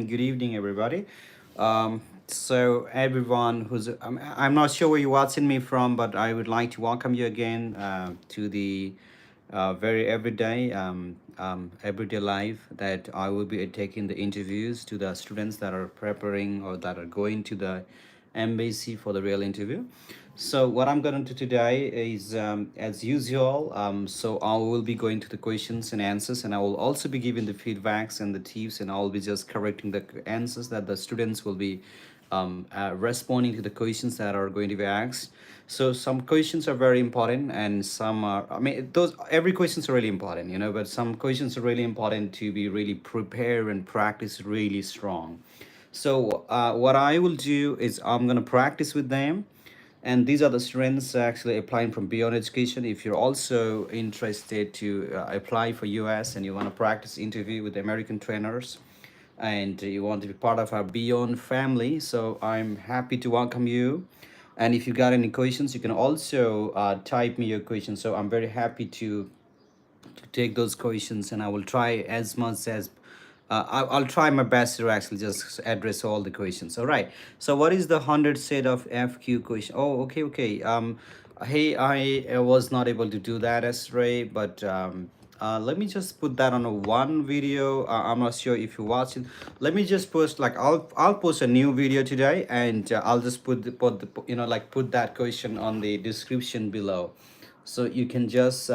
Good evening, everybody. So everyone who's I'm not sure where you're watching me from, but I would like to welcome you again to the very everyday life that I will be taking the interviews to the students that are preparing or that are going to the embassy for the real interview. So what I'm going to do today is, as usual, so I will be going to the questions and answers, and I will also be giving the feedbacks and the tips, and I will be just correcting the answers that the students will be responding to the questions that are going to be asked. So some questions are very important, and some are. I mean, those every questions are really important, but some questions are really important to be really prepared and practice really strong. So what I will do is I'm gonna practice with them, and these are the students actually applying from beyond education. If you're also interested to apply for US and you want to practice interview with American trainers, and you want to be part of our beyond family, so I'm happy to welcome you. And if you got any questions, you can also type me your questions. So I'm very happy to take those questions, and I will try as much as I'll try my best to actually just address all the questions. All right. So what is the 100 set of FQ question? Oh, okay, okay. Hey, I was not able to do that yesterday, but let me just put that on a one video. I'm not sure if you watch it. Let me just post like I'll post a new video today, and I'll just put that question on the description below, so you can just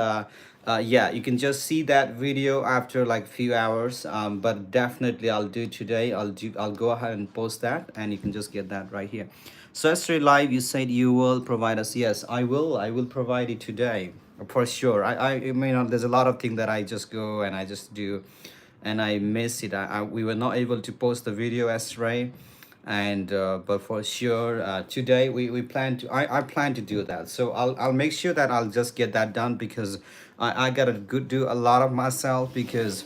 yeah, you can just see that video after like few hours, but definitely I'll do today. I'll go ahead and post that, and you can just get that right here. So Astray Live, you said you will provide us. Yes, I will provide it today for sure. I mean, there's a lot of things that I just go and I just do, and I miss it. We were not able to post the video yesterday, and but for sure today we plan to I plan to do that. So I'll make sure that I'll just get that done, because I gotta do a lot of myself, because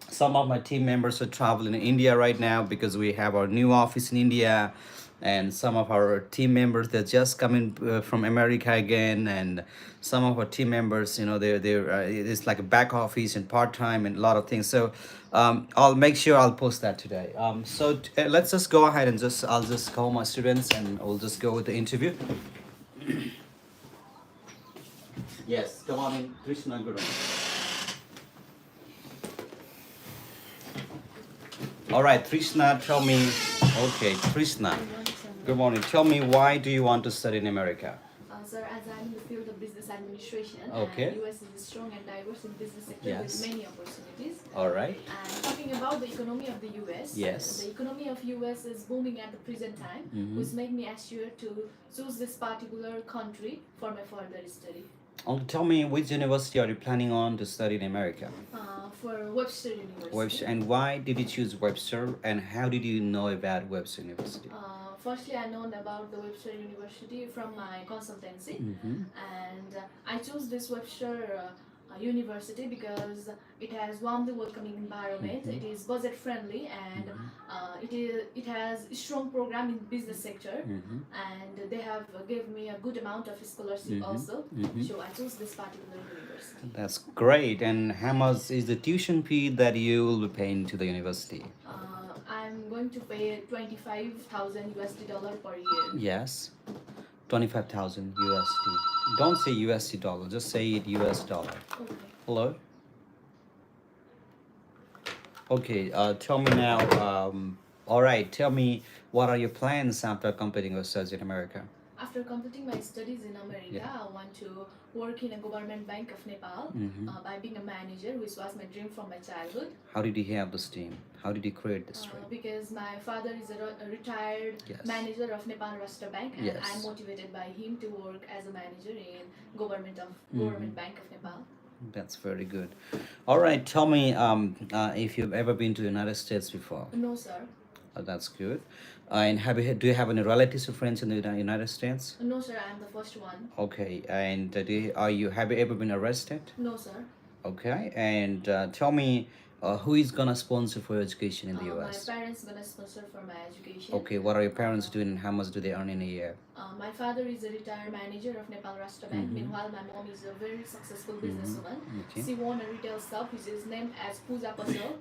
some of my team members are traveling in India right now, because we have our new office in India, and some of our team members, they're just coming from America again, and some of our team members, they're it's like a back office and part time and a lot of things. So I'll make sure I'll post that today. Let's just go ahead and I'll just call my students, and we'll just go with the interview. Yes, come on in, Trishna Guru. All right, Trishna, tell me. Okay, Trishna. Good morning. Tell me, why do you want to study in America? Sir, as I'm in the field of business administration, Okay. and US is a strong and diverse in business sector Yes. with many opportunities. All right. And talking about the economy of the US, Yes. the economy of US is booming at the present time, which make me assure to choose this particular country for my further study. Tell me, which university are you planning on to study in America? For Webster University. Webster. And why did you choose Webster? And how did you know about Webster University? Firstly, I known about the Webster University from my consultancy, and I chose this Webster university because it has warmly welcoming environment. It is budget friendly, and it has a strong program in business sector, and they have gave me a good amount of scholarship also. So I chose this particular university. That's great. And how much is the tuition fee that you will be paying to the university? I'm going to pay 25,000 USD dollar per year. Yes, 25,000 USD. Don't say USD dollar, just say it US dollar. Okay. Hello? Okay, tell me now. All right, tell me, what are your plans after completing your studies in America? After completing my studies in America, I want to work in a government bank of Nepal by being a manager, which was my dream from my childhood. How did you have this dream? How did you create this dream? Because my father is a retired manager of Nepal Rashtra Bank, and I'm motivated by him to work as a manager in government bank of Nepal. That's very good. All right, tell me if you've ever been to the United States before. No, sir. That's good. And do you have any relatives or friends in the United States? No, sir. I'm the first one. Okay. And have you ever been arrested? No, sir. Okay. And tell me, who is gonna sponsor for your education in the US? My parents gonna sponsor for my education. Okay. What are your parents doing, and how much do they earn in a year? My father is a retired manager of Nepal Rashtra Bank. Meanwhile, my mom is a very successful businesswoman. Okay. She owned a retail shop which is named as Puja Pasal.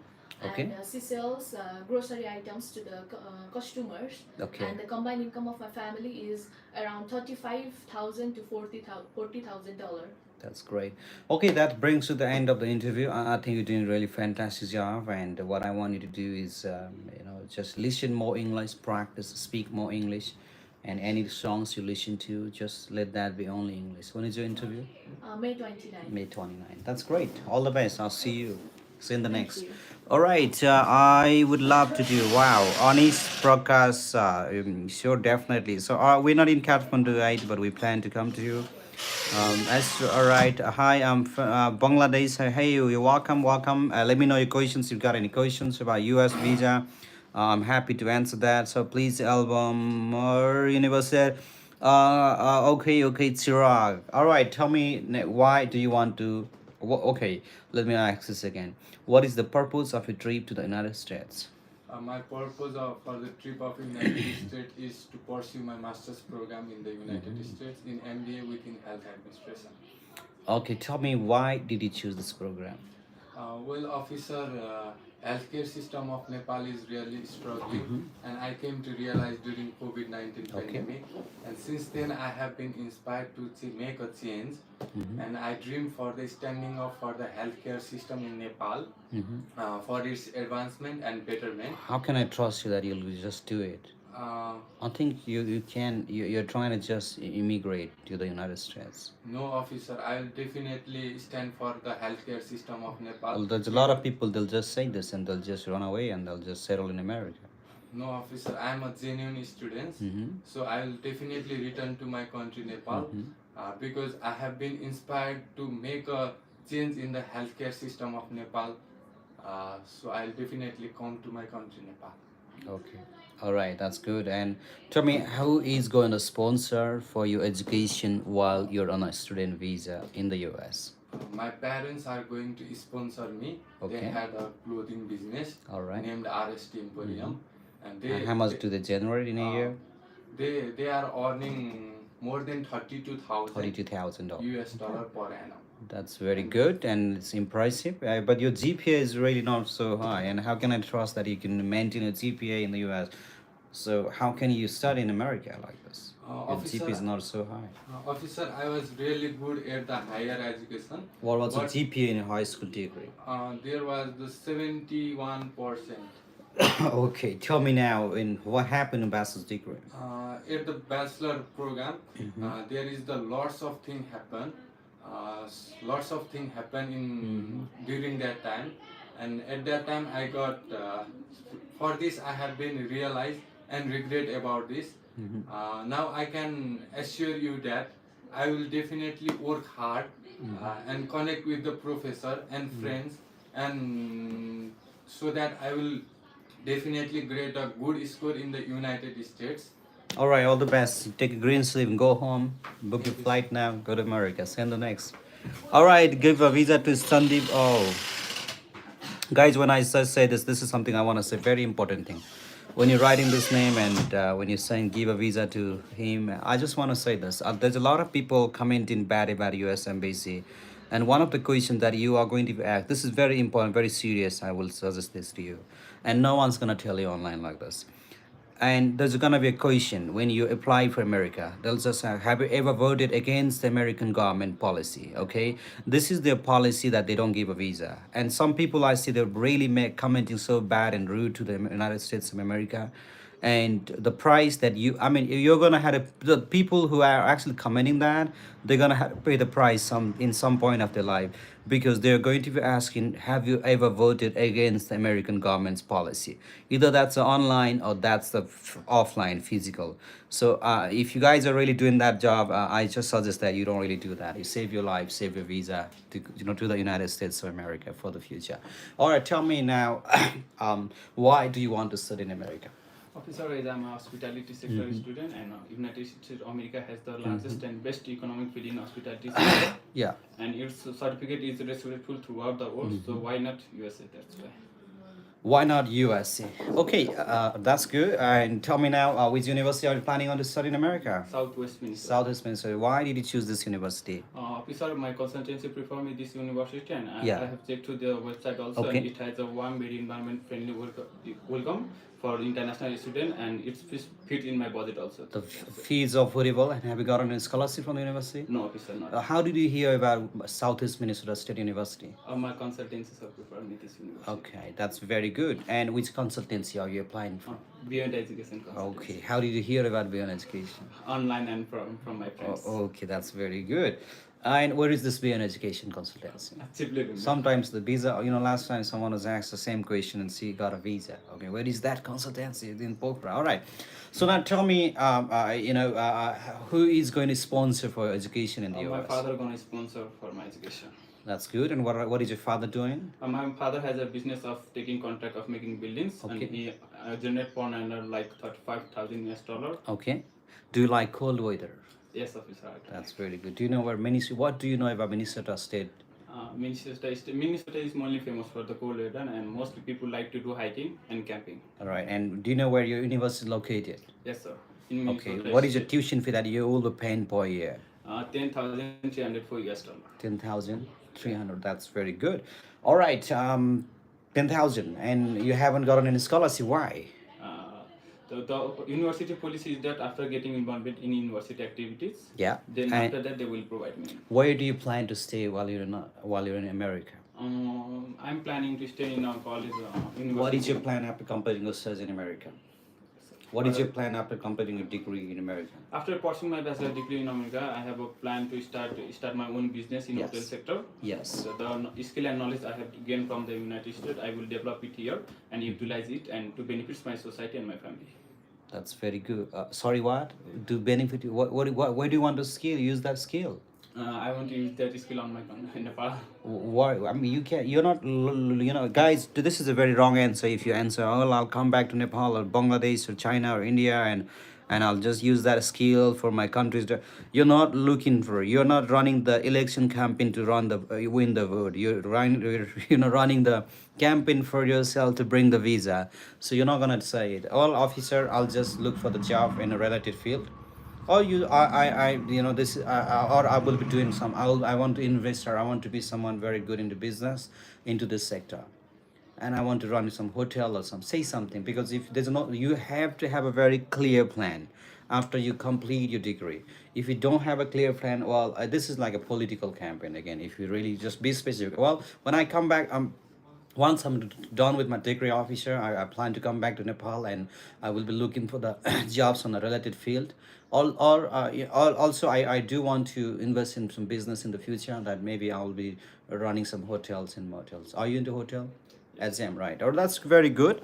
Okay. and she sells grocery items to the customers. Okay. And the combined income of my family is around 35,000 to $40,000. That's great. Okay, that brings to the end of the interview. I think you're doing really fantastic job. And what I want you to do is, just listen more English, practice, speak more English, and any songs you listen to, just let that be only English. When is your interview? May 29. May 29th. That's great. All the best. I'll see you. See you in the Thank next. you. All right. I would love to do. Wow. Honest broadcast. Sure, definitely. So we're not in Kathmandu, right? But we plan to come to you. All right. Hi, I'm Bangladesh. Hey, you're welcome. Welcome. Let me know your questions. If you've got any questions about U.S. visa, I'm happy to answer that. So please, album or university. Okay, Chirag. All right. Tell me why do you want to? Okay, let me ask this again. What is the purpose of your trip to the United States? My purpose for the trip of United States is to pursue my master's program in the United States in MBA within health administration. Okay, tell me why did you choose this program? Well, officer, healthcare system of Nepal is really struggling, and I came to realize during COVID-19 Okay. pandemic, and since then I have been inspired to make a change, and I dream for the standing up for the healthcare system in Nepal, for its advancement and betterment. How can I trust you that you'll just do it? Uh, I think you can you're trying to just immigrate to the United States. no, officer, I will definitely stand for the healthcare system of Nepal. Well, there's a lot of people they'll just say this and they'll just run away and they'll just settle in America. No, officer, I am a genuine student, so I will definitely return to my country, Nepal, because I have been inspired to make a change in the healthcare system of Nepal. So I'll definitely come to my country, Nepal. Okay. All right, that's good. And tell me, who is going to sponsor for your education while you're on a student visa in the US? My parents are going to sponsor me. Okay. They had a clothing business All right. named RST Emporium, and And how much do they generate in a year? They are earning more than $32,000. US dollar per annum. That's very good and it's impressive. But your GPA is really not so high. And how can I trust that you can maintain a GPA in the US? So how can you study in America like this? Your Officer, GPA is not so high. Officer, I was really good at the higher education. What was the but, GPA in your high school degree? There was the 71%. Okay, tell me now, in what happened in bachelor's degree? At the bachelor program, there is the lots of thing happen. Lots of thing happen in during that time, and at that time I got for this I have been realized and regret about this. Now I can assure you that I will definitely work hard and connect with the professor and friends, and so that I will definitely get a good score in the United States. All right, all the best. Take a green sleeve and go home. Book your flight now. Go to America. Send the next. All right, give a visa to Sandeep. Oh, guys, when I say this, this is something I want to say. Very important thing. When you're writing this name and when you're saying give a visa to him, I just want to say this. There's a lot of people commenting bad about U.S. Embassy. And one of the questions that you are going to ask, this is very important, very serious. I will suggest this to you. And no one's going to tell you online like this. And there's gonna be a question when you apply for America. They'll just have you ever voted against the American government policy? Okay, this is their policy that they don't give a visa. And some people I see they're really commenting so bad and rude to the United States of America. And the price that you're gonna have the people who are actually commenting that they're gonna have to pay the price some point of their life, because they're going to be asking, have you ever voted against the American government's policy? Either that's online or that's the offline physical. So if you guys are really doing that job, I just suggest that you don't really do that. You save your life, save your visa to the United States of America for the future. All right, tell me now, why do you want to study in America? Officer, as I'm a hospitality sector student, and United States of America has the largest and best economic field in hospitality sector. Yeah. And its certificate is respectful throughout the world, so why not USA? That's why. Why not USC? Okay, that's good. And tell me now, which university are you planning on to study in America? Southwest Minnesota. Southeast Minnesota. Why did you choose this university? Officer, my consultancy prefer me this university, and Yeah. I have checked to the website also, and Okay. it has a warm, very environment friendly welcome for international student, and it's fit in my budget also. The fees are affordable. And have you gotten a scholarship from the university? No, officer, not. How did you hear about Southeast Minnesota State University? My consultancy sir prefer me this university. Okay, that's very good. And which consultancy are you applying for? Beyond education consultancy. Okay, how did you hear about Beyond Education? Online and from my friends. Okay, that's very good. And where is this Beyond Education consultancy? Chiplet. Sometimes the visa, you know, last time someone was asked the same question and she got a visa. Okay, where is that consultancy in Pokhara? All right. So now tell me, who is going to sponsor for education in the My US? father gonna sponsor for my education. That's good. And what is your father doing? My father has a business of taking contract of making buildings, Okay. and he generate per annum like $35,000 US. Okay. Do you like cold weather? Yes, officer. That's very good. Do you know where Minnesota? What do you know about Minnesota State? Minnesota is mainly famous for the cold weather, and mostly people like to do hiking and camping. All right. And do you know where your university is located? Yes, sir. In Okay. Minnesota What is your State. tuition fee that you will be paying per year? 10,300 for US dollar. 10,300. That's very good. All right. 10,000. And you haven't gotten any scholarship. Why? The university policy is that after getting involved in university activities, Yeah. then And after that they will provide me. where do you plan to stay while you're in America? I'm planning to stay in a college. University. What is your plan after completing your studies in America? What is your plan after completing your degree in America? After pursuing my bachelor degree in America, I have a plan to start my own business in Yes. hotel sector. Yes. So the skill and knowledge I have gained from the United States, I will develop it here and utilize it and to benefit my society and my family. That's very good. Sorry, what? To benefit you? Where do you want to skill? Use that skill. I want to use that skill on my in Nepal. Why? I mean, you can't. You're not. You know, guys. This is a very wrong answer. If you answer, oh, I'll come back to Nepal or Bangladesh or China or India and I'll just use that skill for my countries. You're not looking for. You're not running the election campaign to win the vote. Running the campaign for yourself to bring the visa. So you're not gonna say it. Well, officer, I'll just look for the job in a related field. Or this or I will be doing some. I want to invest or I want to be someone very good into business, into this sector, and I want to run some hotel or say something, because if there's not, you have to have a very clear plan after you complete your degree. If you don't have a clear plan, well, this is like a political campaign again. If you really just be specific, well, when I come back, once I'm done with my degree officer, I plan to come back to Nepal and I will be looking for the jobs on a related field. Also, I do want to invest in some business in the future, that maybe I'll be running some hotels and motels. Are you into hotel? Exam, right? Or that's very good,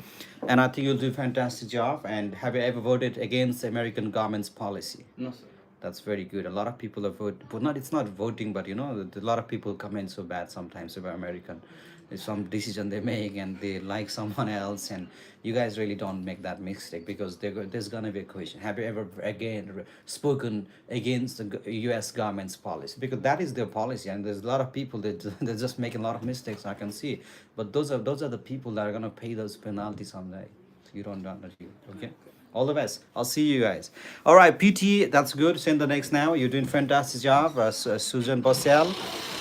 and I think you'll do a fantastic job. And have you ever voted against the American government's policy? No, sir. That's very good. A lot of people have voted, but not. It's not voting, but a lot of people comment so bad sometimes about American. There's some decision they make and they like someone else, and you guys really don't make that mistake, because there's gonna be a question. Have you ever again spoken against the U.S. government's policy? Because that is their policy, and there's a lot of people that they're just making a lot of mistakes. I can see, but those are the people that are gonna pay those penalties someday. So you don't know you. Okay. All the best. I'll see you guys. All right, PT, that's good. Send the next now. You're doing fantastic job, Susan Bossell.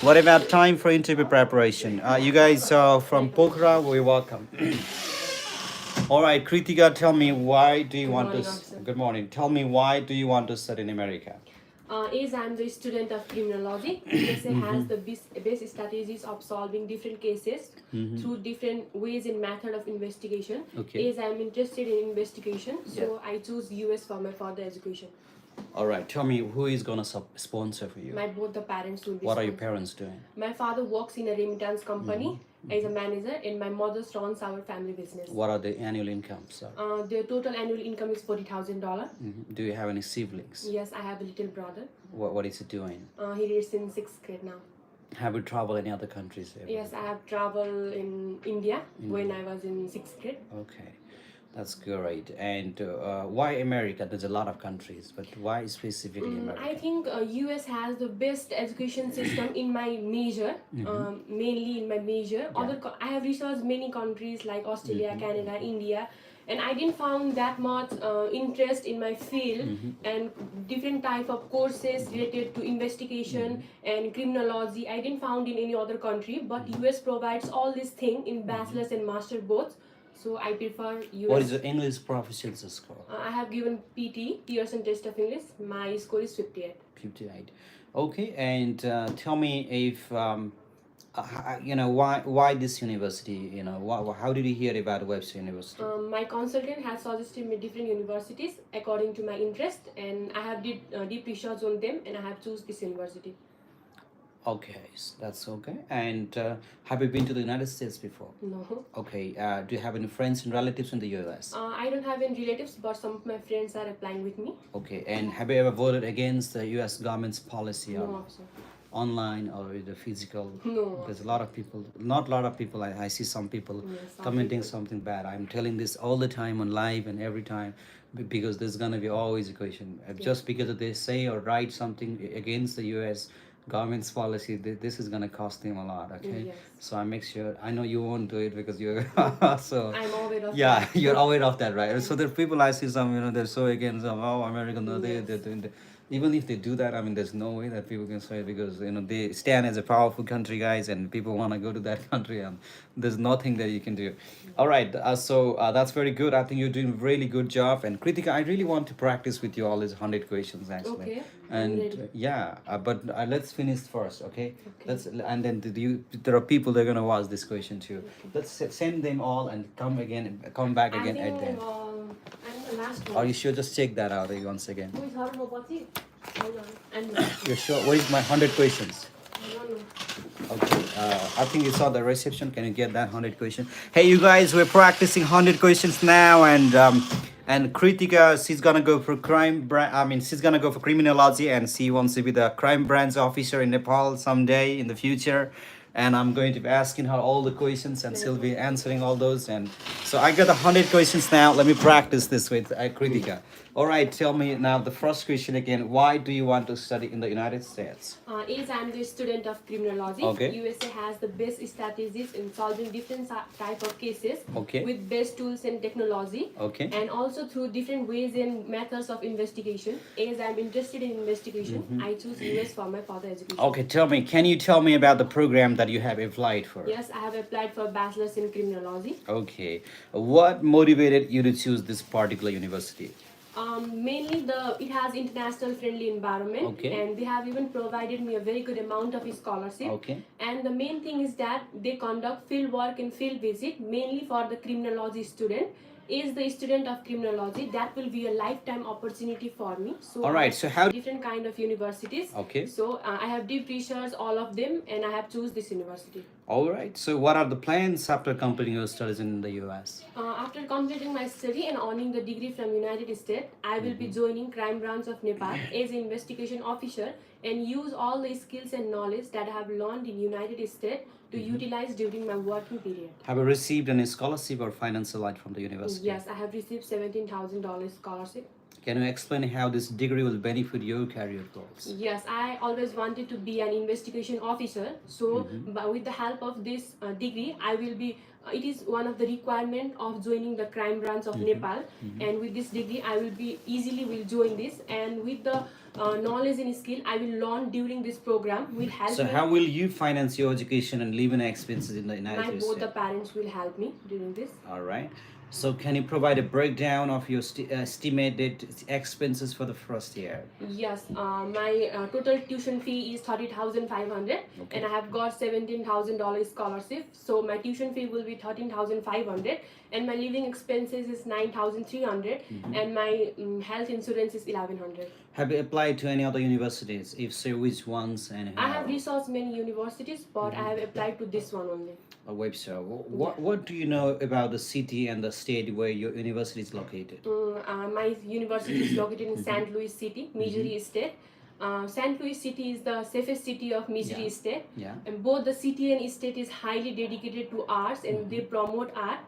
What about time for interview preparation? You guys from Pokhara, we welcome. All right, Kritika, tell me, why do you want to? Good morning. Tell me, why do you want to study in America? As I'm the student of criminology, USA has the best strategies of solving different cases through different ways and method of investigation. Okay. As I'm interested in investigation, so I choose US for my further education. All right, tell me, who is gonna sponsor for you? Both the parents will be. What are your sponsored. parents doing? My father works in a remittance company as a manager, and my mother runs our family business. What are the annual incomes? Their total annual income is $40,000. Do you have any siblings? Yes, I have a little brother. What is he doing? He is in 6th grade now. Have you traveled any other countries? Yes, I have traveled in India when I was in 6th grade. Okay, That's great. And why America? There's a lot of countries, but why specifically I America? think US has the best education system in my major, mainly in my major. Yeah. I have researched many countries like Australia, Canada, India, and I didn't found that much interest in my field and different type of courses related to investigation and criminology. I didn't found in any other country, but US provides all these thing in bachelor's and master both. So I prefer What is US. the English proficiency score? I have given PT, Pearson Test of English. My score is 58. 58. Okay, and tell me if why this university? How did you hear about Webster University? My consultant has suggested me different universities according to my interest, and I have did deep research on them, and I have choose this university. Okay, that's okay. And have you been to the United States before? No. Okay. Do you have any friends and relatives in the US? I don't have any relatives, but some of my friends are applying with me. Okay. And have you ever voted against the US government's policy No, on officer. online or the physical? No. There's a lot of people, not a lot of people. I see some people Yes, some commenting people. something bad. I'm telling this all the time on live and every time because there's gonna be always a question. Just because they say or write something against the US government's policy, this is gonna cost them a lot. Okay. Yes. So I make sure. I know you won't do it because you're so. I'm aware of Yeah, that. you're aware of that, right? So there are people I see some, they're so against them. Oh, American, no, Yes. they're doing the, even if they do that, I mean, there's no way that people can say it because they stand as a powerful country, guys, and people want to go to that country, and there's nothing that you can do. All right, so that's very good. I think you're doing a really good job. And Kritika, I really want to practice with you all these 100 questions actually. Okay. And ready. yeah, but let's finish first, okay? Okay. Let's and then there are people that are gonna watch this question too. Let's send them all and come back I again think at them. I'm the last one. Are you sure? Just check that out once again. Who is Harun Obati? Hold on. I'm You're sure? What is my 100 questions? I don't know. Okay, I think you saw the reception. Can you get that 100 question? Hey, you guys, we're practicing 100 questions now, and Kritika, she's gonna go for she's gonna go for criminology, and she wants to be the crime branch officer in Nepal someday in the future. And I'm going to be asking her all the questions, and she'll be answering all those. And so I got 100 questions now. Let me practice this with Kritika. All right, tell me now the first question again. Why do you want to study in the United States? Is I'm the student of criminology. Okay. USA has the best strategies in solving different type of cases Okay. with best tools and technology. Okay. And also through different ways and methods of investigation. As I'm interested in investigation, I choose US for my further education. Okay, can you tell me about the program that you have applied for? Yes, I have applied for bachelor's in criminology. Okay. What motivated you to choose this particular university? Mainly it has international friendly environment, Okay. and they have even provided me a very good amount of scholarship. Okay. And the main thing is that they conduct field work and field visit mainly for the criminology student. Is the student of criminology, that will be a lifetime opportunity for me. So All right, so how- different kind of universities. Okay. So I have deep research all of them, and I have choose this university. All right. So what are the plans after completing your studies in the US? After completing my study and earning the degree from United States, I will be joining crime branch of Nepal as an investigation officer and use all the skills and knowledge that I have learned in United States to utilize during my working period. Have you received any scholarship or financial aid from the university? Yes, I have received $17,000 scholarship. Can you explain how this degree will benefit your career goals? Yes, I always wanted to be an investigation officer. So, with the help of this degree, I will be. It is one of the requirement of joining the crime branch of Nepal. And with this degree, I will be easily will join this. And with the knowledge and skill I will learn during this program will help So me. how will you finance your education and living expenses in the My United both the States? parents will help me during this. All right. So can you provide a breakdown of your estimated expenses for the first year? Yes, my total tuition fee is 30,500, Okay. and I have got $17,000 scholarship. So my tuition fee will be 13,500, and my living expenses is 9,300, and my health insurance is 1,100. Have you applied to any other universities? If so, which ones and how? I have researched many universities, but I have applied to this one only. A website. What do you know about the city and the state where your university is located? My university is located in St. Louis City, Missouri State. St. Louis City is the safest city of Missouri Yeah. State. Yeah. And both the city and state is highly dedicated to arts, and they promote art.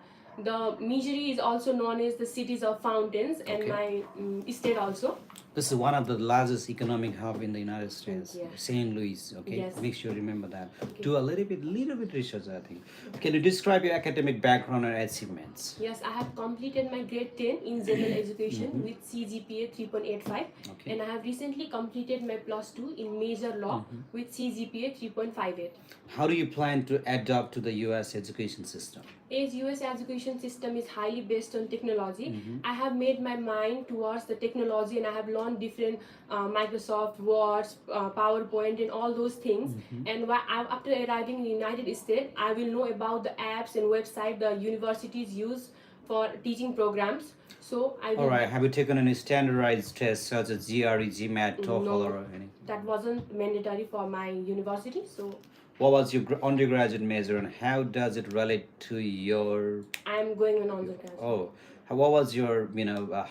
The Missouri is also known as the cities of fountains, and Okay. my state also. This is one of the largest economic hub in the United States, Yeah. St. Louis. Okay, Yes. make sure you remember that. Okay. Do a little bit research, I think. Can you describe your academic background and achievements? Yes, I have completed my grade 10 in general education with CGPA 3.85, Okay. and I have recently completed my plus 2 in major law with CGPA 3.58. How do you plan to adapt to the U.S. education system? As US education system is highly based on technology, I have made my mind towards the technology, and I have learned different Microsoft Words, PowerPoint, and all those things. And after arriving in the United States, I will know about the apps and website the universities use for teaching programs. So I will. All right. Have you taken any standardized tests such as GRE, GMAT, TOEFL, No, or any? that wasn't mandatory for my university. So What was your undergraduate major, and how does it relate to your? I am going on undergraduate. Oh, what was your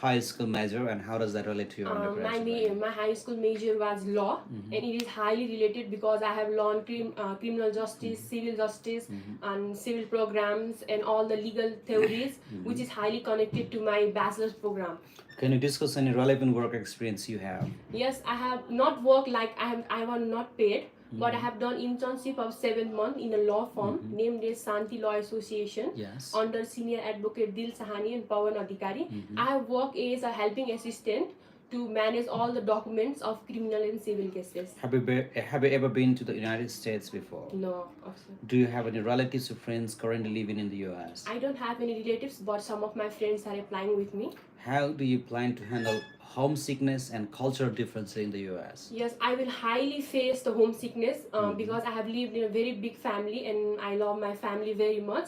high school major, and how does that relate to your undergraduate? My high school major was law, and it is highly related because I have learned criminal justice, civil justice, and civil programs, and all the legal theories, which is highly connected to my bachelor's program. Can you discuss any relevant work experience you have? Yes, I have not worked like I was not paid, but I have done internship of 7 months in a law firm named as Santi Law Association. Yes. Under senior advocate Dil Sahani and Pawan Adhikari. I have worked as a helping assistant to manage all the documents of criminal and civil cases. Have you ever been to the United States before? No, also. Do you have any relatives or friends currently living in the U.S.? I don't have any relatives, but some of my friends are applying with me. How do you plan to handle homesickness and cultural differences in the U.S.? Yes, I will highly face the homesickness because I have lived in a very big family and I love my family very much.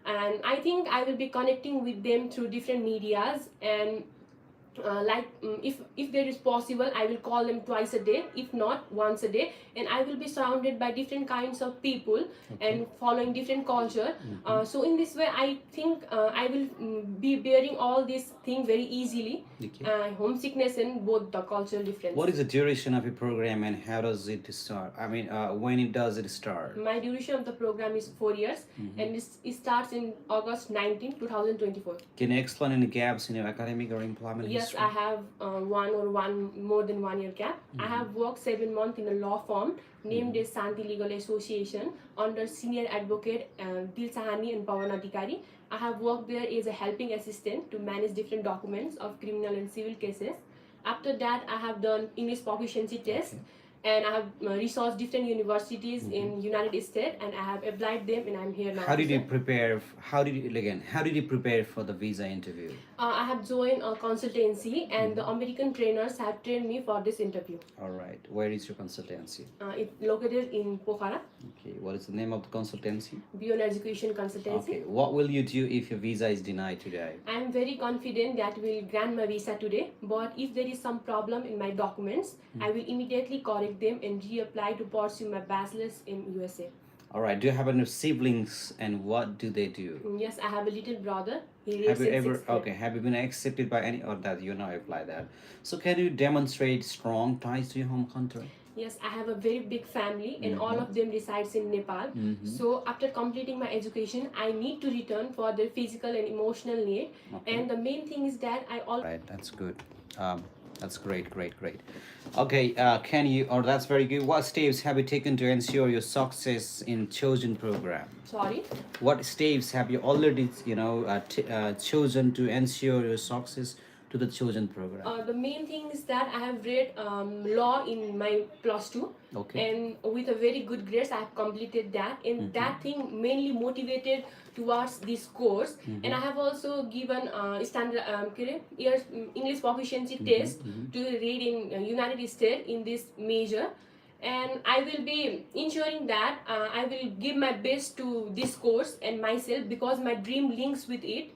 And I think I will be connecting with them through different medias, and if there is possible, I will call them twice a day, if not once a day, and I will be surrounded by different kinds of people and following different culture. So in this way, I think I will be bearing all these things very easily. Okay. Homesickness and both the cultural difference. What is the duration of your program, and how does it start? I mean, when does it start? My duration of the program is 4 years, and it starts in August 19, 2024. Can you explain any gaps in your academic or employment Yes, history? I have more than 1 year gap. I have worked 7 months in a law firm named as Santi Legal Association under senior advocate Dil Sahani and Pawan Adhikari. I have worked there as a helping assistant to manage different documents of criminal and civil cases. After that, I have done English proficiency test. And I have researched different universities in United States, and I have applied them, and I'm here now. How did you prepare? How did you prepare for the visa interview? I have joined a consultancy, and the American trainers have trained me for this interview. All right. Where is your consultancy? It's located in Pokhara. Okay. What is the name of the consultancy? Beyond Education Consultancy. Okay. What will you do if your visa is denied today? I am very confident that will grant my visa today, but if there is some problem in my documents, I will immediately correct them and reapply to pursue my bachelor's in USA. All right. Do you have any siblings, and what do they do? Yes, I have a little brother. He Have lives you in ever sixth grade. okay? Have you been accepted by any or that you now apply that? So can you demonstrate strong ties to your home country? Yes, I have a very big family, and all of them resides in Nepal. So after completing my education, I need to return for their physical and emotional need. And the main thing is that I always. Right. That's good. That's great. Okay. Can you? Or that's very good. What steps have you taken to ensure your success in chosen program? Sorry. What steps have you already chosen to ensure your success to the chosen program? The main thing is that I have read law in my plus 2. Okay. And with a very good grades, I have completed that. And that thing mainly motivated towards this course. And I have also given standard English proficiency test to read in United States in this major. And I will be ensuring that I will give my best to this course and myself because my dream links with it.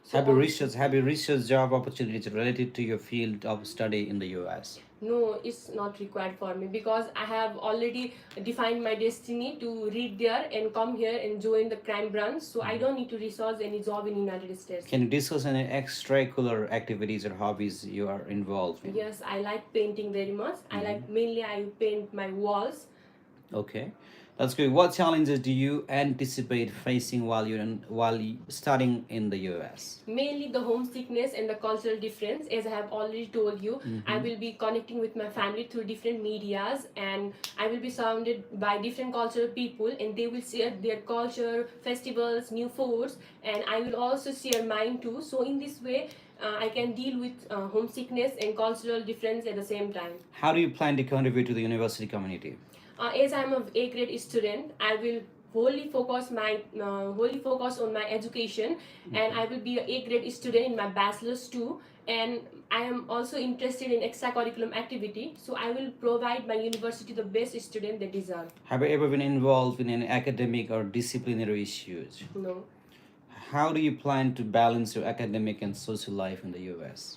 So Have you researched job opportunities related to your field of study in the US? No, it's not required for me because I have already defined my destiny to read there and come here and join the crime branch. So I don't need to research any job in United States. Can you discuss any extracurricular activities or hobbies you are involved in? Yes, I like painting very much. I paint my walls. Okay. That's good. What challenges do you anticipate facing while you studying in the US? Mainly the homesickness and the cultural difference. As I have already told you, I will be connecting with my family through different medias, and I will be surrounded by different cultural people, and they will share their culture, festivals, new foods, and I will also share mine too. So in this way, I can deal with homesickness and cultural difference at the same time. How do you plan to contribute to the university community? As I'm a A grade student, I will wholly focus on my education, and I will be a A grade student in my bachelor's too. And I am also interested in extracurriculum activity, so I will provide my university the best student they deserve. Have you ever been involved in any academic or disciplinary issues? No. How do you plan to balance your academic and social life in the US?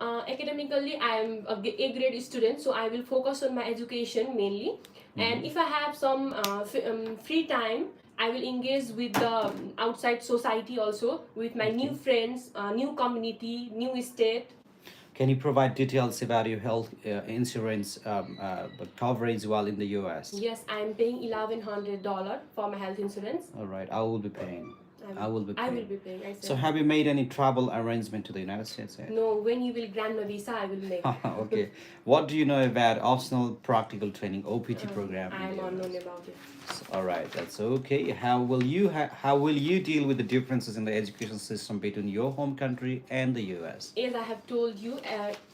Academically, I am A grade student, so I will focus on my education mainly. And if I have some free time, I will engage with the outside society also, with my new friends, new community, new state. Can you provide details about your health insurance coverage while in the US? Yes, I am paying $1,100 for my health insurance. All right, I will be paying. I will be I will paying. be paying. I said. So, have you made any travel arrangement to the United States yet? No, when you will grant my visa, I will make. Okay. What do you know about optional practical training (OPT) program? I in am the unknown US? about it. All right, that's okay. How will you deal with the differences in the education system between your home country and the US? As I have told you,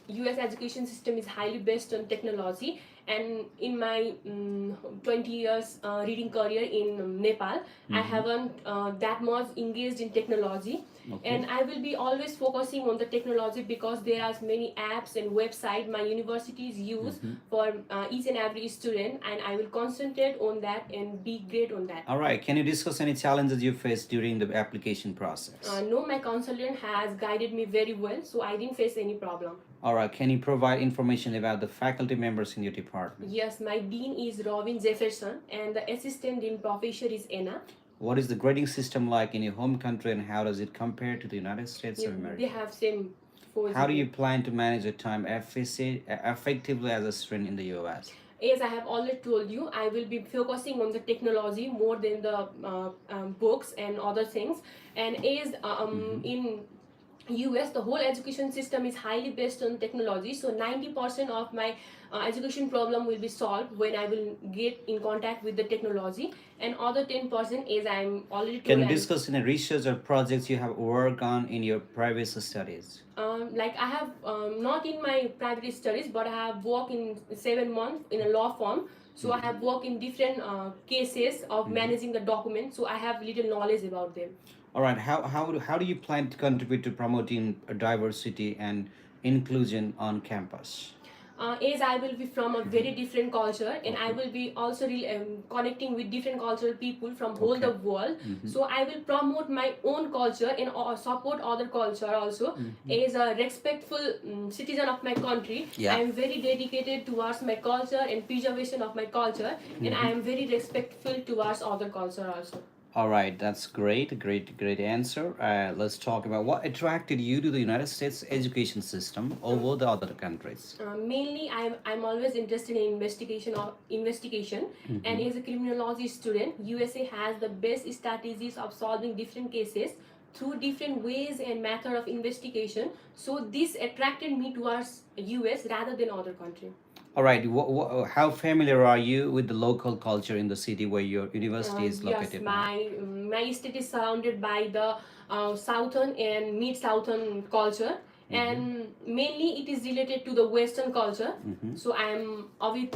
US education system is highly based on technology, and in my 20 years reading career in Nepal, I haven't that much engaged in technology. Okay. And I will be always focusing on the technology because there are many apps and website my universities use for each and every student, and I will concentrate on that and be great on that. All right. Can you discuss any challenges you faced during the application process? No, my consultant has guided me very well, so I didn't face any problem. All right. Can you provide information about the faculty members in your department? Yes, my dean is Robin Jefferson, and the assistant dean professor is Anna. What is the grading system like in your home country, and how does it compare to the United States of America? They have same. How do you plan to manage your time effectively as a student in the US? As I have already told you, I will be focusing on the technology more than the books and other things. And as in US, the whole education system is highly based on technology. So 90% of my education problem will be solved when I will get in contact with the technology, and other 10%, as I'm already told. Can you discuss any research or projects you have worked on in your previous studies? Like I have not in my private studies, but I have worked in 7 months in a law firm. So I have worked in different cases of managing the documents. So I have little knowledge about them. All right. How do you plan to contribute to promoting diversity and inclusion on campus? As I will be from a very different culture, and I will be also connecting with different cultural people from whole the world. So I will promote my own culture and support other culture also. As a respectful citizen of my country, I am very dedicated towards my culture and preservation of my culture, and I am very respectful towards other culture also. All right, that's great answer. Let's talk about what attracted you to the United States education system over the other countries. Mainly, I'm always interested in investigation, and as a criminology student, USA has the best strategies of solving different cases through different ways and method of investigation. So this attracted me towards US rather than other country. All right, how familiar are you with the local culture in the city where your university is located? Yes, my state is surrounded by the southern and mid-southern culture, and mainly it is related to the Western culture. So I am of it.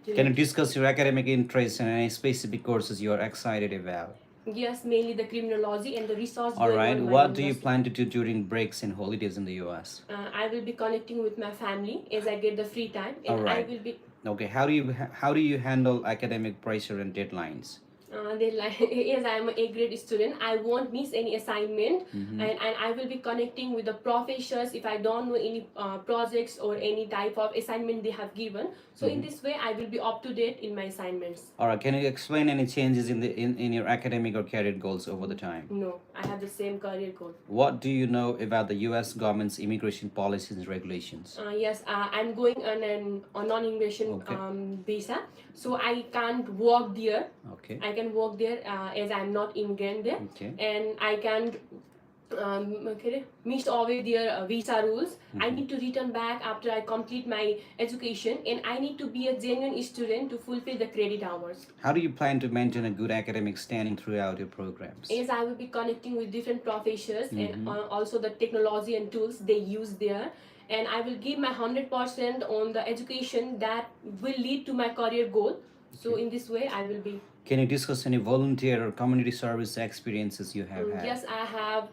Can you discuss your academic interests and any specific courses you are excited about? Yes, mainly the criminology and the research. All going right, on in my what do you university. plan to do during breaks and holidays in the US? I will be connecting with my family as I get the free time, and All right. I will be. Okay, how do you handle academic pressure and deadlines? They like as I am a grade student, I won't miss any assignment, and I will be connecting with the professors if I don't know any projects or any type of assignment they have given. So in this way, I will be up to date in my assignments. All right. Can you explain any changes in in your academic or career goals over the time? No, I have the same career goal. What do you know about the U.S. government's immigration policies and regulations? Yes, I'm going on a non-immigration Okay. visa, so I can't work there. Okay. I can work there as I'm not immigrant there, Okay. and I can missed away their visa rules. I need to return back after I complete my education, and I need to be a genuine student to fulfill the credit hours. How do you plan to maintain a good academic standing throughout your programs? As I will be connecting with different professors and also the technology and tools they use there, and I will give my 100% on the education that will lead to my career goal. So in this way, I will be. Can you discuss any volunteer or community service experiences you have had? Yes, I have.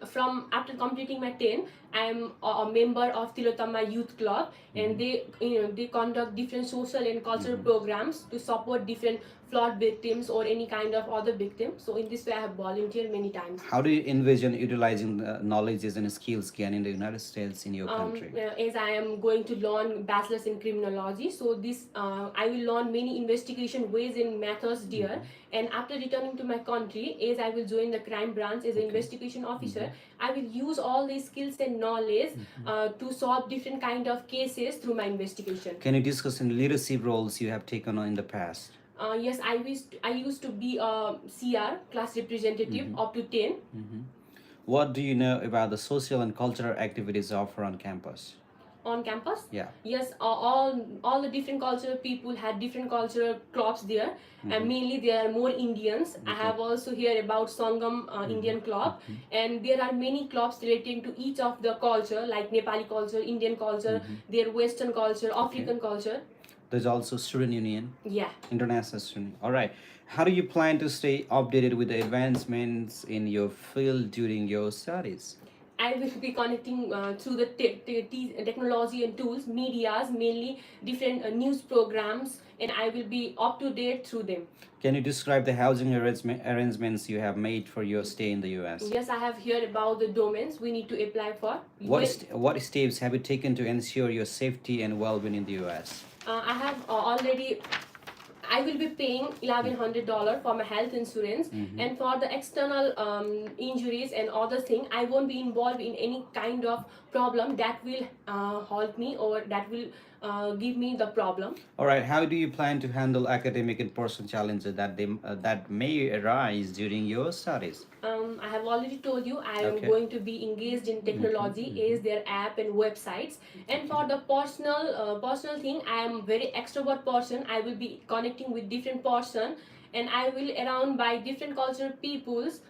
From after completing my 10, I am a member of Tilotama Youth Club, and they conduct different social and cultural programs to support different flood victims or any kind of other victim. So in this way, I have volunteered many times. How do you envision utilizing the knowledges and skills gained in the United States in your country? As I am going to learn bachelor's in criminology, so this I will learn many investigation ways and methods there. And after returning to my country, as I will join the crime branch as an investigation officer, I will use all these skills and knowledge to solve different kind of cases through my investigation. Can you discuss any leadership roles you have taken on in the past? Yes, I used to be a CR, class representative, up to 10. What do you know about the social and cultural activities offered on campus? On campus? Yeah. Yes, all the different cultural people had different cultural clubs there, and mainly there are more Indians. I have also heard about Sangam Indian club, and there are many clubs relating to each of the culture, like Nepali culture, Indian culture, their Western culture, African culture. There's also student union. Yeah. International student. All right. How do you plan to stay updated with the advancements in your field during your studies? I will be connecting through the technology and tools, medias, mainly different news programs, and I will be up to date through them. Can you describe the housing arrangements you have made for your stay in the US? Yes, I have heard about the domains we need to apply for. What steps have you taken to ensure your safety and well-being in the US? I have already. I will be paying $1,100 for my health insurance, and for the external injuries and other thing, I won't be involved in any kind of problem that will halt me or that will give me the problem. All right. How do you plan to handle academic and personal challenges that may arise during your studies? I have already told you I am going to be engaged in technology as their app and websites. And for the personal thing, I am very extrovert person. I will be connecting with different person, and I will around by different cultural peoples.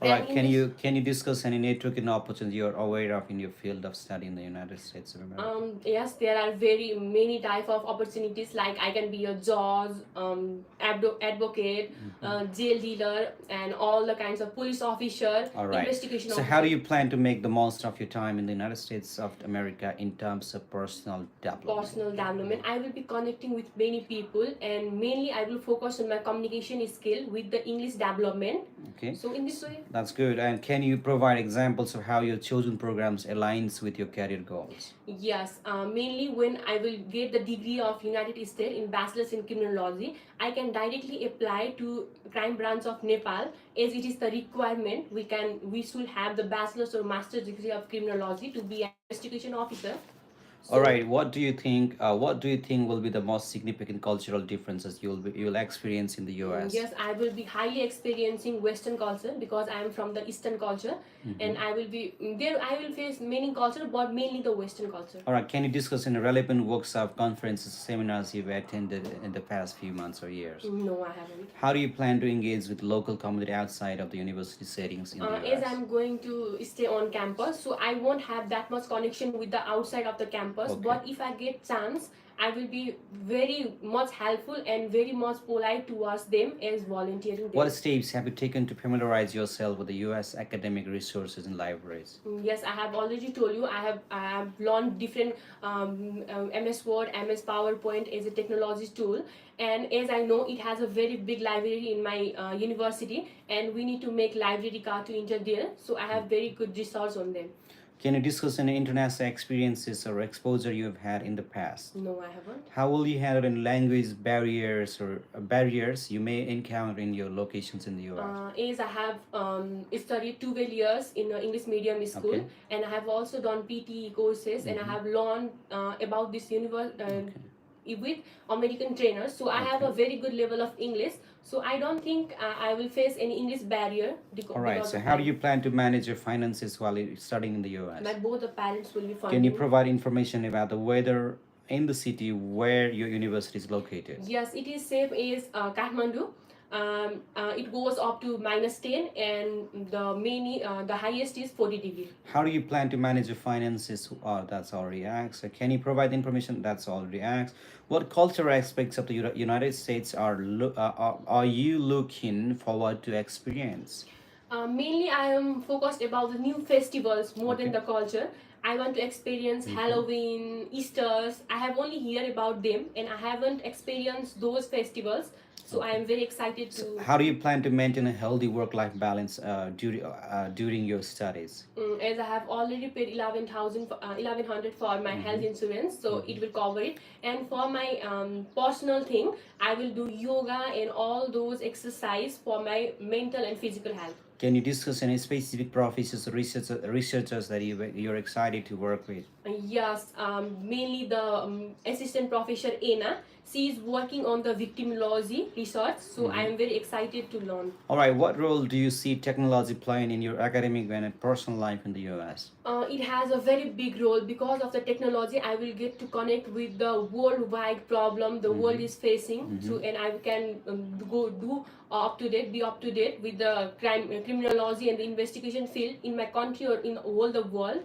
All right. Can you discuss any networking opportunities you're aware of in your field of study in the United States of America? Yes, there are very many type of opportunities. Like I can be a judge, advocate, jail dealer, and all the kinds of police officer, All right. investigation So officer. how do you plan to make the most of your time in the United States of America in terms of personal development? Personal development? I will be connecting with many people, and mainly I will focus on my communication skill with the English development. Okay. So in this way. That's good. And can you provide examples of how your chosen programs aligns with your career goals? Yes, mainly when I will get the degree of United States in Bachelor's in Criminology, I can directly apply to crime branch of Nepal, as it is the requirement. We should have the Bachelor's or Master's degree of Criminology to be an investigation officer. All right. What do you think? What do you think will be the most significant cultural differences you'll experience in the U.S.? Yes, I will be highly experiencing Western culture because I am from the Eastern culture, and I will be there. I will face many culture, but mainly the Western culture. All right. Can you discuss any relevant workshop, conferences, seminars you've attended in the past few months or years? No, I haven't. How do you plan to engage with local community outside of the university settings in the U.S.? As I'm going to stay on campus, so I won't have that much connection with the outside of the campus. campus. Okay. But if I get chance, I will be very much helpful and very much polite towards them as volunteering them. What steps have you taken to familiarize yourself with the U.S. academic resources and libraries? Yes, I have already told you. I have learned different MS Word, MS PowerPoint as a technology tool, and as I know, it has a very big library in my university, and we need to make library card to enter there. So I have very good resource on them. Can you discuss any international experiences or exposure you have had in the past? No, I haven't. How will you handle any language barriers or barriers you may encounter in your locations in the U.S.? As I have studied 12 years in English medium school, Okay. and I have also done PTE courses, and I have learned about this with American trainers. So I have a very good level of English. So I don't think I will face any English barrier. All right. So how do you plan to manage your finances while you're studying in the U.S.? My both the parents will be funding. Can you provide information about the weather in the city where your university is located? Yes, it is same as Kathmandu. It goes up to -10, and the highest is 40 degree. How do you plan to manage your finances? That's already asked. So can you provide information? That's already asked. What cultural aspects of the United States are you looking forward to experience? Mainly, I am focused about the new festivals more than the culture. I want to experience Halloween, Easter's. I have only heard about them, and I haven't experienced those festivals. So I am very excited to. How do you plan to maintain a healthy work-life balance during your studies? As I have already paid 1100 for my health insurance, so it will cover it. And for my personal thing, I will do yoga and all those exercise for my mental and physical health. Can you discuss any specific professors or researchers that you're excited to work with? Yes, mainly the assistant professor Anna. She is working on the victimology research, so I am very excited to learn. All right, what role do you see technology playing in your academic and personal life in the U.S.? It has a very big role. Because of the technology, I will get to connect with the worldwide problem the world is facing. So, and I can be up to date with the criminology and the investigation field in my country or in all the world.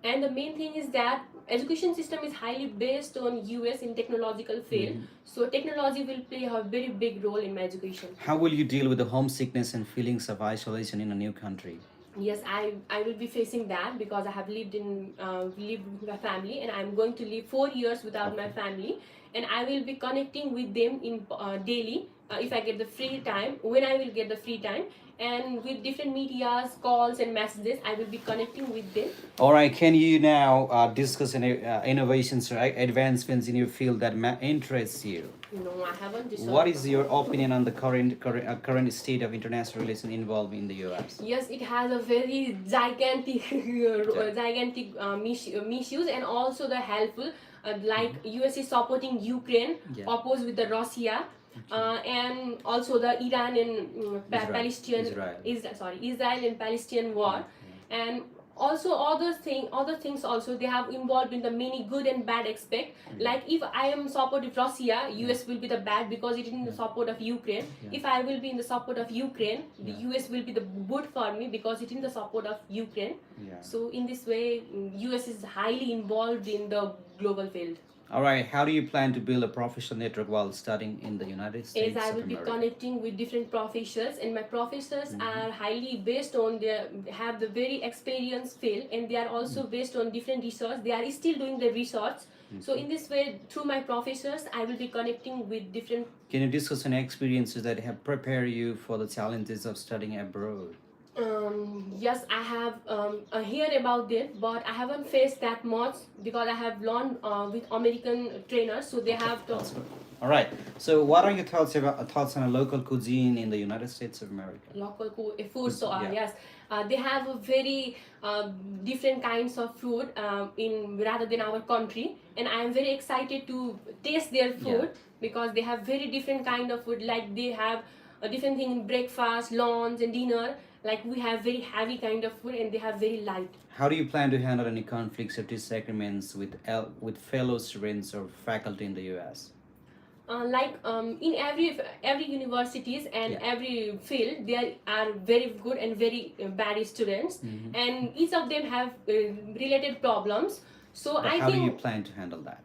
And the main thing is that education system is highly based on US in technological field. So technology will play a very big role in my education. How will you deal with the homesickness and feelings of isolation in a new country? Yes, I will be facing that because I have lived with my family, and I'm going to live 4 years without my family, and I will be connecting with them in daily if I get the free time, when I will get the free time, and with different medias, calls and messages, I will be connecting with them. All right, can you now discuss any innovations or advancements in your field that interests you? No, I haven't decided. What is your opinion on the current state of international relations involved in the U.S.? Yes, it has a very gigantic misuse, and also the helpful. Like US is supporting Ukraine, opposed with the Russia. And also the Iran and Israel and Palestinian war, and also other things also they have involved in the many good and bad aspect. Like if I am support of Russia, US will be the bad because it is in the support of Ukraine. If I will be in the support of Ukraine, the US will be the good for me because it is in the support of Ukraine. So in this way, US is highly involved in the global field. All right, how do you plan to build a professional network while studying in the United States? As I will be connecting with different professors, and my professors are highly based on have the very experienced field, and they are also based on different research. They are still doing the research. So in this way, through my professors, I will be connecting with different. Can you discuss any experiences that have prepared you for the challenges of studying abroad? Yes, I have heard about it, but I haven't faced that much because I have learned with American trainers, so they have to. All right. So, what are your thoughts on a local cuisine in the United States of America? Local food. So yes, they have a very different kinds of food in rather than our country, and I am very excited to taste their food because they have very different kind of food. Like they have a different thing in breakfast, lunch, and dinner. Like we have very heavy kind of food, and they have very light. How do you plan to handle any conflicts or disagreements with fellow students or faculty in the U.S.? In every universities and every field, there are very good and very bad students, and each of them have related problems. So But I how do you think plan to handle that?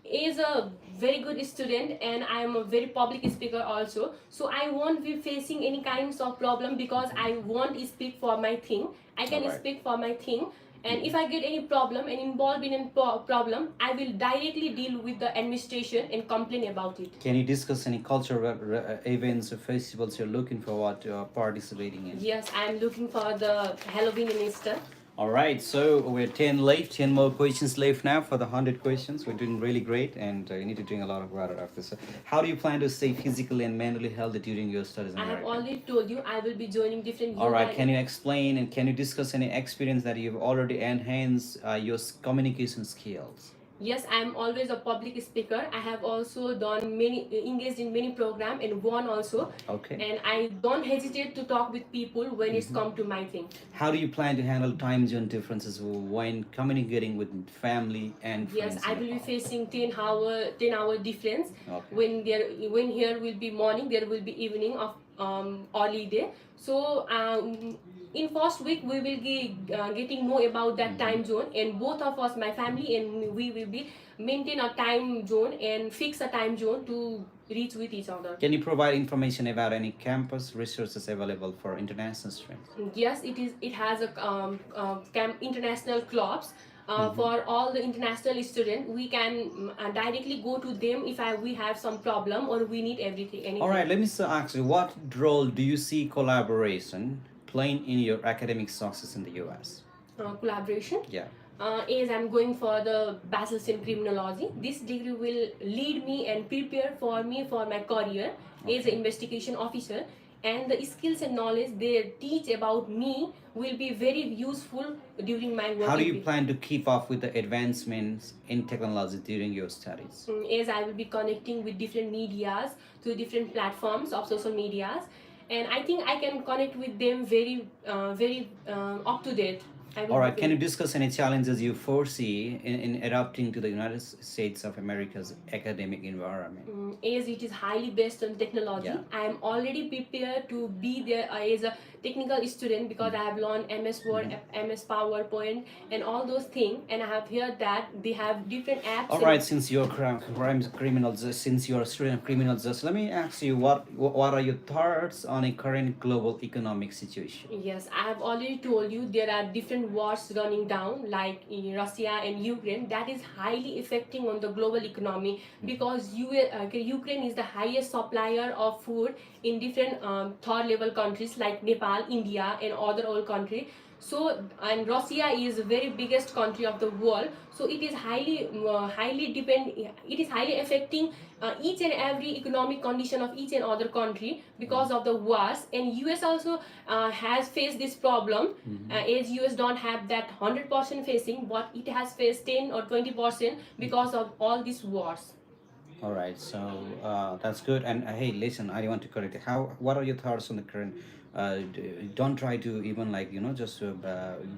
is a very good student, and I am a very public speaker also. So I won't be facing any kinds of problem because I won't speak for my thing. I can Alright. speak for my thing. And if I get any problem and involved in a problem, I will directly deal with the administration and complain about it. Can you discuss any cultural events or festivals you're looking forward to participating in? Yes, I am looking for the Halloween and Easter. All right, so we're 10 left, 10 more questions left now for the 100 questions. We're doing really great, and you need to drink a lot of water after. So, how do you plan to stay physically and mentally healthy during your studies in I have America? already told you I will be joining different All right, yoga. can you explain and can you discuss any experience that you've already enhanced your communication skills? Yes, I am always a public speaker. I have also done many engaged in many program and won also. Okay. And I don't hesitate to talk with people when it's come to my thing. How do you plan to handle time zone differences when communicating with family and friends? Yes, I will be facing 10-hour difference. Okay. When here will be morning, there will be evening of early day. So in first week we will be getting know about that time zone, and both of us, my family and we, will be maintain a time zone and fix a time zone to reach with each other. Can you provide information about any campus resources available for international students? Yes, it has a international clubs. For all the international students, we can directly go to them if we have some problem or we need anything. All right, let me ask you, what role do you see collaboration playing in your academic success in the US? Collaboration. Yeah. As I'm going for the bachelor's in criminology, this degree will lead me and prepare for me for my career as an investigation officer, and the skills and knowledge they teach about me will be very useful during my work. How do you plan to keep up with the advancements in technology during your studies? As I will be connecting with different medias to different platforms of social medias, and I think I can connect with them very up to date. All right, can you discuss any challenges you foresee in adapting to the United States of America's academic environment? As it is highly based on technology, Yeah. I am already prepared to be there as a technical student because I have learned MS Word, MS PowerPoint, and all those things. And I have heard that they have different apps. All right, since you're since you're a student of criminal justice, let me ask you what are your thoughts on a current global economic situation? Yes, I have already told you there are different wars running down, like in Russia and Ukraine. That is highly affecting on the global economy because Ukraine is the highest supplier of food in different third level countries like Nepal, India, and other old countries. So, and Russia is the very biggest country of the world. So it is it is highly affecting each and every economic condition of each and other country because of the wars. And US also has faced this problem. As US don't have that 100% facing, but it has faced 10 or 20% because of all these wars. All right, so that's good. And hey, listen, I want to correct it. What are your thoughts on the current? Don't try to even just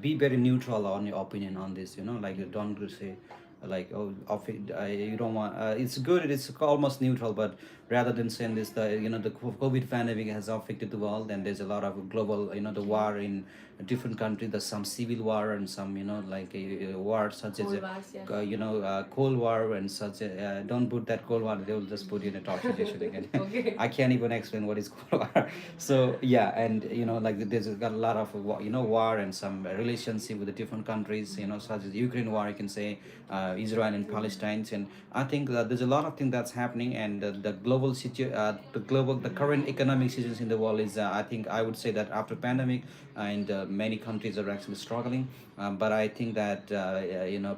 be very neutral on your opinion on this. Like don't say like you don't want. It's good. It's almost neutral, but rather than saying this, the COVID pandemic has affected the world, and there's a lot of global the war in different countries. There's some civil war and some like a war such as Cold wars, yeah. Cold War and such. Don't put that Cold War. They will just put you in a torture station again. Okay. I can't even explain what is Cold War. So yeah, and like there's got a lot of war and some relationship with the different countries. Such as Ukraine war, you can say Israel and Palestine, and I think that there's a lot of things that's happening, and the current economic situation in the world is I think I would say that after pandemic and many countries are actually struggling, but I think that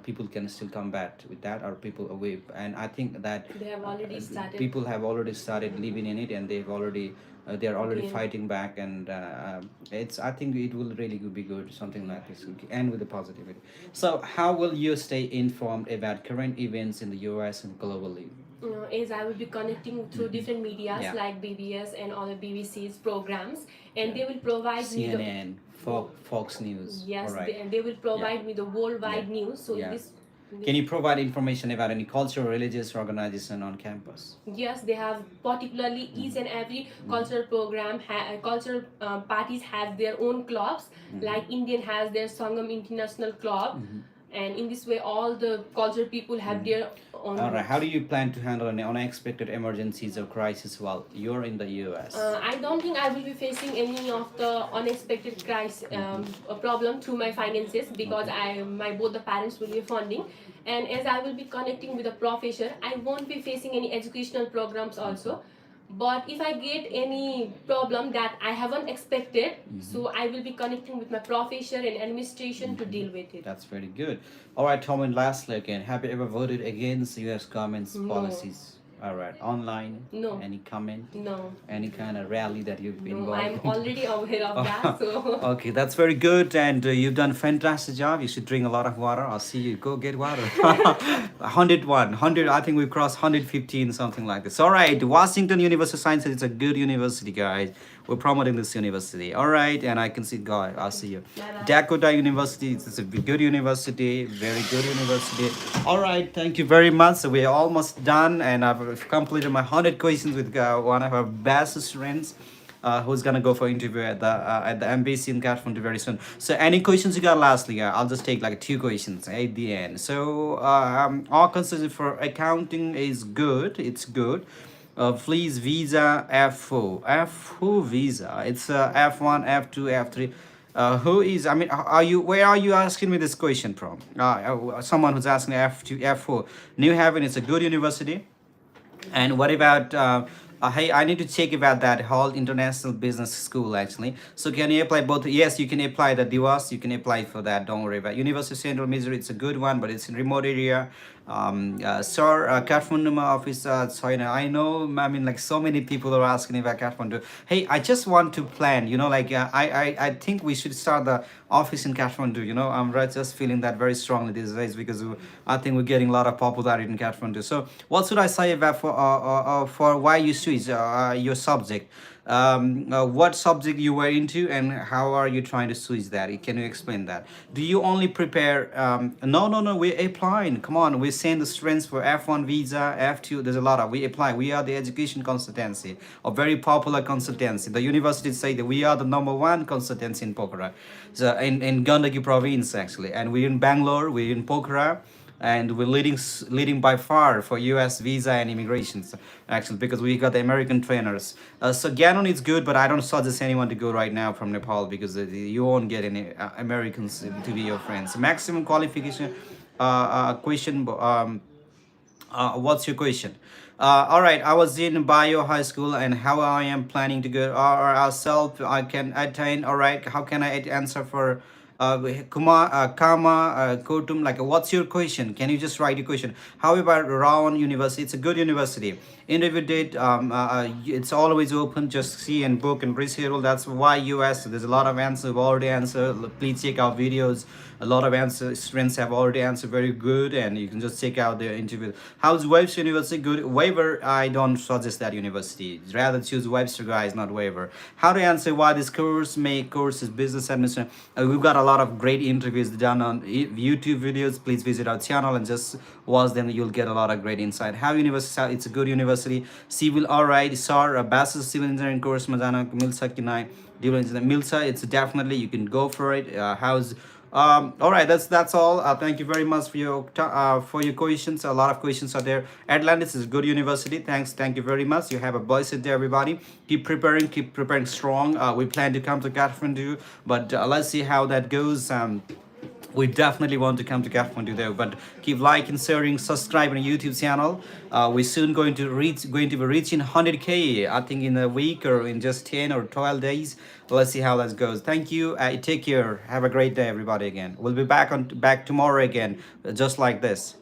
people can still combat with that, or people away, and I think that They have already started. people have already started living in it, and they are already Okay. fighting back, and I think it will really be good, something like this, and with the positivity. So how will you stay informed about current events in the US and globally? As I will be connecting through different medias Yeah. like BBS and other BBC's programs, and they will provide me the CNN, Fox News. yes, All right. they will provide me the worldwide Yeah. news. So Yeah. this. Can you provide information about any cultural or religious organization on campus? Yes, they have particularly each and every cultural program, cultural parties have their own clubs. Like Indian has their Sangam International Club. and in this way all the cultural people have their own All right. How groups. do you plan to handle any unexpected emergencies or crisis while you're in the US? I don't think I will be facing any of the unexpected crisis problem through my finances, because I my both the parents will be funding, and as I will be connecting with a professor, I won't be facing any educational programs also. But if I get any problem that I haven't expected, so I will be connecting with my professor and administration to deal with it. That's very good. All right, Tom, and lastly again, have you ever voted against US government's No. policies? All right, online? No. Any comment? No. Any kind of rally that you've been No, involved I'm in? already aware of that. So Okay, that's very good, and you've done a fantastic job. You should drink a lot of water. I'll see you. Go get water. 101, 100. I think we've crossed 115, something like this. All right, Washington University Science. It's a good university, guys. We're promoting this university. All right, and I can see God. I'll see you. Bye-bye. Dakota University. It's a good university. Very good university. All right, thank you very much. So we're almost done, and I've completed my 100 questions with one of our best students who's gonna go for interview at the embassy in Kathmandu very soon. So any questions you got lastly? I'll just take like two questions at the end. So all considered for accounting is good. It's good. Please visa F4 F4 visa. It's F1 F2 F3. Who is? I mean, are you? Where are you asking me this question from? Someone who's asking F2 F4. New Haven is a good university. And what about hey, I need to check about that whole international business school actually. So can you apply both? Yes, you can apply the DIVAS. You can apply for that. Don't worry about University of Central Missouri. It's a good one, but it's in remote area. Sir, Kathmandu office. So I know. I mean, like so many people are asking about Kathmandu. Hey, I just want to plan. You know, like I think we should start the office in Kathmandu. You know, I'm right, just feeling that very strongly these days because I think we're getting a lot of popularity in Kathmandu. So what should I say about for why you switch your subject? What subject you were into and how are you trying to switch that? Can you explain that? Do you only prepare? No, we're applying. Come on, we send the students for F1 visa, F2. There's a lot of we apply. We are the education consultancy, a very popular consultancy. The universities say that we are the #1 consultancy in Pokhara, so in Gandaki province actually, and we're in Bangalore, we're in Pokhara, and we're leading by far for US visa and immigrations actually, because we got the American trainers. So Ganon is good, but I don't suggest anyone to go right now from Nepal because you won't get any Americans to be your friends. Maximum qualification question. What's your question? All right, I was in bio high school and how I am planning to go or ourselves I can attain. All right, how can I answer for Kama Kotum? Like, what's your question? Can you just write your question? How about Rowan University? It's a good university. Interview date, it's always open. Just see and book and reschedule. That's why US. There's a lot of answers. We've already answered. Please check out videos. A lot of answers students have already answered very good, and you can just check out their interview. How's Webster University? Good. Waiver, I don't suggest that university. Rather choose Webster, guys, not Waiver. How to answer why this course make courses business administration? We've got a lot of great interviews done on YouTube videos. Please visit our channel and just watch them. You'll get a lot of great insight. How university? It's a good university. Civil, all right. Sir, a bachelor civil engineering course, Majana Milsa Kinai. Milsa, it's definitely you can go for it. How's all right, that's all. Thank you very much for your questions. A lot of questions are there. Atlantis is a good university. Thank you very much. You have a blessed day, everybody. Keep preparing strong. We plan to come to Kathmandu, but let's see how that goes. We definitely want to come to Kathmandu there, but keep liking, sharing, subscribe on YouTube channel. We're soon going to be reaching 100K. I think in a week or in just 10 or 12 days. Let's see how that goes. Thank you. Take care. Have a great day, everybody. Again, we'll be back tomorrow again, just like this.